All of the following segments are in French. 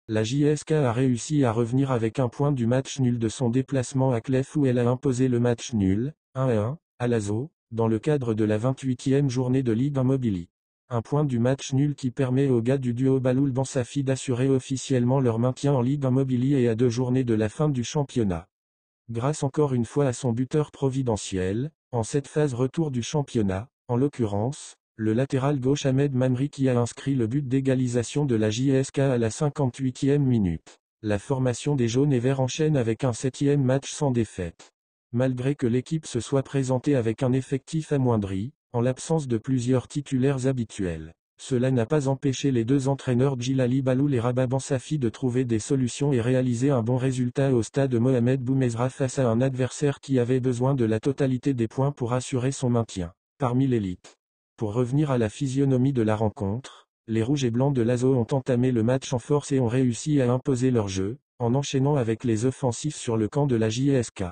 La JSK a réussi à revenir avec un point du match nul de son déplacement à Clef où elle a imposé le match nul, 1-1, à l'ASO, dans le cadre de la 28e journée de Ligue 1 Mobili. Un point du match nul qui permet aux gars du duo Baloul Bansafi d'assurer officiellement leur maintien en Ligue 1 Mobili et à 2 journées de la fin du championnat. Grâce encore une fois à son buteur providentiel, en cette phase retour du championnat, en l'occurrence, le latéral gauche Ahmed Mamri qui a inscrit le but d'égalisation de la JSK à la 58e minute. La formation des jaunes et verts enchaîne avec un 7e match sans défaite. Malgré que l'équipe se soit présentée avec un effectif amoindri, en l'absence de plusieurs titulaires habituels, cela n'a pas empêché les deux entraîneurs Djilali Baloul et Rabah Bansafi de trouver des solutions et réaliser un bon résultat au stade Mohamed Boumezra face à un adversaire qui avait besoin de la totalité des points pour assurer son maintien parmi l'élite. Pour revenir à la physionomie de la rencontre, les rouges et blancs de l'ASO ont entamé le match en force et ont réussi à imposer leur jeu, en enchaînant avec les offensifs sur le camp de la JSK.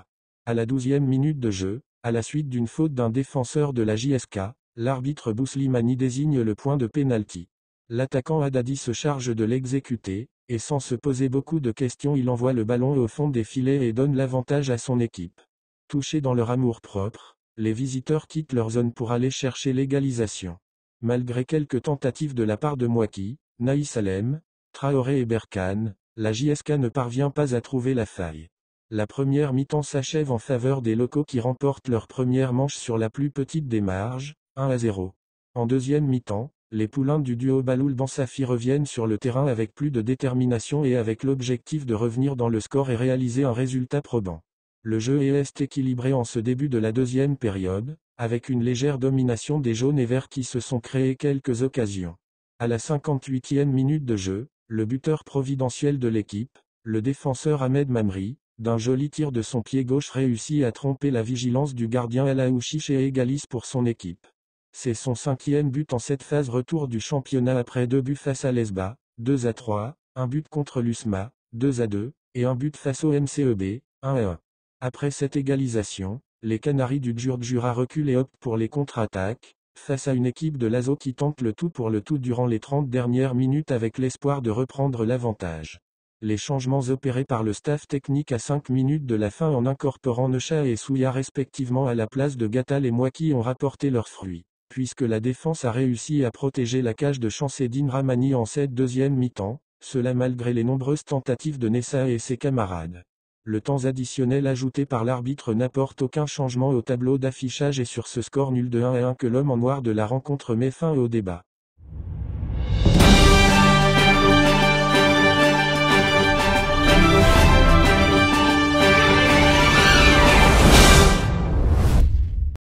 À la 12e minute de jeu, à la suite d'une faute d'un défenseur de la JSK, l'arbitre Bouslimani désigne le point de pénalty. L'attaquant Haddadi se charge de l'exécuter, et sans se poser beaucoup de questions il envoie le ballon au fond des filets et donne l'avantage à son équipe. Touchés dans leur amour-propre, les visiteurs quittent leur zone pour aller chercher l'égalisation. Malgré quelques tentatives de la part de Mouaki, Naïs Salem, Traoré et Berkane, la JSK ne parvient pas à trouver la faille. La première mi-temps s'achève en faveur des locaux qui remportent leur première manche sur la plus petite des marges, 1-0. En deuxième mi-temps, les poulains du duo Baloul Bansafi reviennent sur le terrain avec plus de détermination et avec l'objectif de revenir dans le score et réaliser un résultat probant. Le jeu est équilibré en ce début de la deuxième période, avec une légère domination des jaunes et verts qui se sont créés quelques occasions. À la 58e minute de jeu, le buteur providentiel de l'équipe, le défenseur Ahmed Mamri, d'un joli tir de son pied gauche réussit à tromper la vigilance du gardien El Aouchiche et égalise pour son équipe. C'est son 5e but en cette phase retour du championnat après 2 buts face à l'Esba, 2-3, un but contre l'USMA, 2-2, et un but face au MCEB, 1-1. Après cette égalisation, les Canaries du Djurdjura reculent et optent pour les contre-attaques, face à une équipe de l'ASO qui tente le tout pour le tout durant les 30 dernières minutes avec l'espoir de reprendre l'avantage. Les changements opérés par le staff technique à 5 minutes de la fin en incorporant Necha et Souya respectivement à la place de Gattal et Mouaki ont rapporté leurs fruits, puisque la défense a réussi à protéger la cage de Chanceddine Ramani en cette deuxième mi-temps, cela malgré les nombreuses tentatives de Nessa et ses camarades. Le temps additionnel ajouté par l'arbitre n'apporte aucun changement au tableau d'affichage et sur ce score nul de 1-1 que l'homme en noir de la rencontre met fin au débat.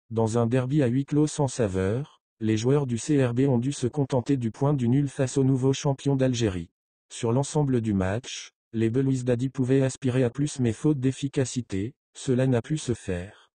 Dans un derby à huis clos sans saveur, les joueurs du CRB ont dû se contenter du point du nul face au nouveau champion d'Algérie. Sur l'ensemble du match, les Belouizdadi pouvaient aspirer à plus mais faute d'efficacité, cela n'a pu se faire.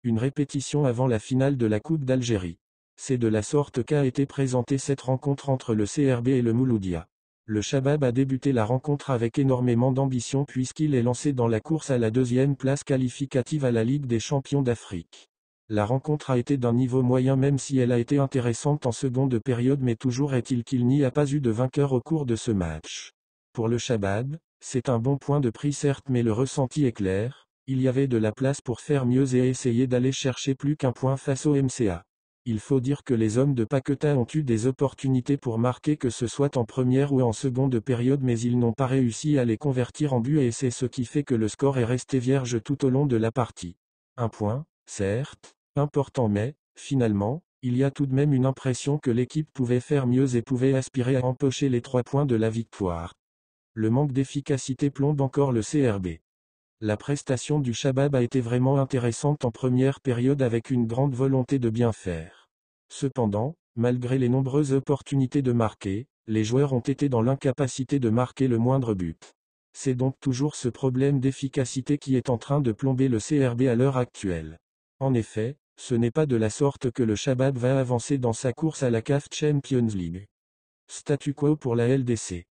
Une répétition avant la finale de la Coupe d'Algérie. C'est de la sorte qu'a été présentée cette rencontre entre le CRB et le Mouloudia. Le Chabab a débuté la rencontre avec énormément d'ambition puisqu'il est lancé dans la course à la deuxième place qualificative à la Ligue des champions d'Afrique. La rencontre a été d'un niveau moyen même si elle a été intéressante en seconde période mais toujours est-il qu'il n'y a pas eu de vainqueur au cours de ce match. Pour le Chabab, c'est un bon point de prix certes mais le ressenti est clair, il y avait de la place pour faire mieux et essayer d'aller chercher plus qu'un point face au MCA. Il faut dire que les hommes de Paqueta ont eu des opportunités pour marquer que ce soit en première ou en seconde période mais ils n'ont pas réussi à les convertir en but et c'est ce qui fait que le score est resté vierge tout au long de la partie. Un point, certes, important mais, finalement, il y a tout de même une impression que l'équipe pouvait faire mieux et pouvait aspirer à empocher les 3 points de la victoire. Le manque d'efficacité plombe encore le CRB. La prestation du Chabab a été vraiment intéressante en première période avec une grande volonté de bien faire. Cependant, malgré les nombreuses opportunités de marquer, les joueurs ont été dans l'incapacité de marquer le moindre but. C'est donc toujours ce problème d'efficacité qui est en train de plomber le CRB à l'heure actuelle. En effet, ce n'est pas de la sorte que le Chabab va avancer dans sa course à la CAF Champions League. Statu quo pour la LDC.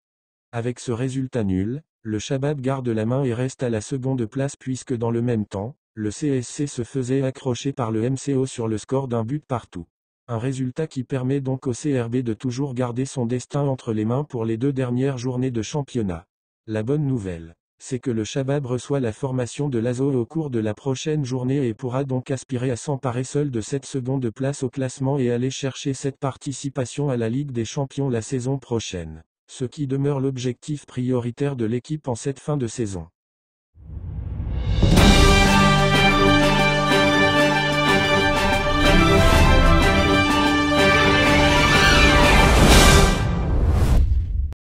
Avec ce résultat nul, le Chabab garde la main et reste à la seconde place puisque dans le même temps, le CSC se faisait accrocher par le MCO sur le score d'un but partout. Un résultat qui permet donc au CRB de toujours garder son destin entre les mains pour les 2 dernières journées de championnat. La bonne nouvelle, c'est que le Chabab reçoit la formation de l'ASO au cours de la prochaine journée et pourra donc aspirer à s'emparer seul de cette seconde place au classement et aller chercher cette participation à la Ligue des Champions la saison prochaine, ce qui demeure l'objectif prioritaire de l'équipe en cette fin de saison.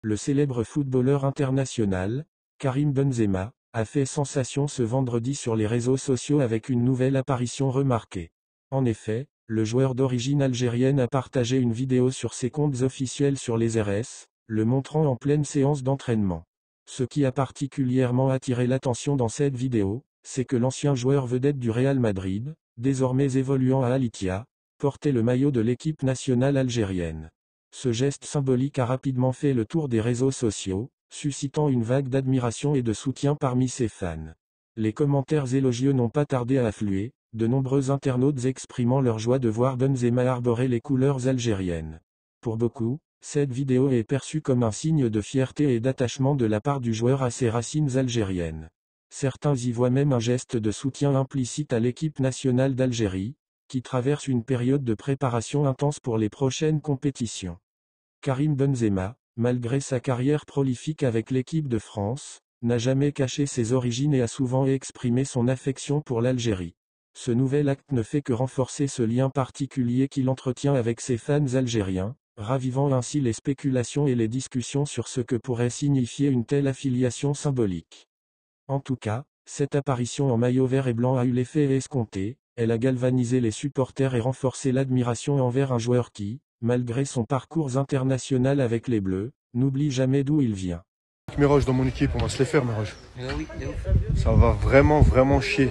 Le célèbre footballeur international, Karim Benzema, a fait sensation ce vendredi sur les réseaux sociaux avec une nouvelle apparition remarquée. En effet, le joueur d'origine algérienne a partagé une vidéo sur ses comptes officiels sur les RS, le montrant en pleine séance d'entraînement. Ce qui a particulièrement attiré l'attention dans cette vidéo, c'est que l'ancien joueur vedette du Real Madrid, désormais évoluant à Al-Ittihad, portait le maillot de l'équipe nationale algérienne. Ce geste symbolique a rapidement fait le tour des réseaux sociaux, suscitant une vague d'admiration et de soutien parmi ses fans. Les commentaires élogieux n'ont pas tardé à affluer, de nombreux internautes exprimant leur joie de voir Benzema arborer les couleurs algériennes. Pour beaucoup, cette vidéo est perçue comme un signe de fierté et d'attachement de la part du joueur à ses racines algériennes. Certains y voient même un geste de soutien implicite à l'équipe nationale d'Algérie, qui traverse une période de préparation intense pour les prochaines compétitions. Karim Benzema, malgré sa carrière prolifique avec l'équipe de France, n'a jamais caché ses origines et a souvent exprimé son affection pour l'Algérie. Ce nouvel acte ne fait que renforcer ce lien particulier qu'il entretient avec ses fans algériens, ravivant ainsi les spéculations et les discussions sur ce que pourrait signifier une telle affiliation symbolique. En tout cas, cette apparition en maillot vert et blanc a eu l'effet escompté, elle a galvanisé les supporters et renforcé l'admiration envers un joueur qui, malgré son parcours international avec les Bleus, n'oublie jamais d'où il vient. Miroj dans mon équipe, on va se les faire, Miroj. Oui, de ouf. Ça va vraiment chier.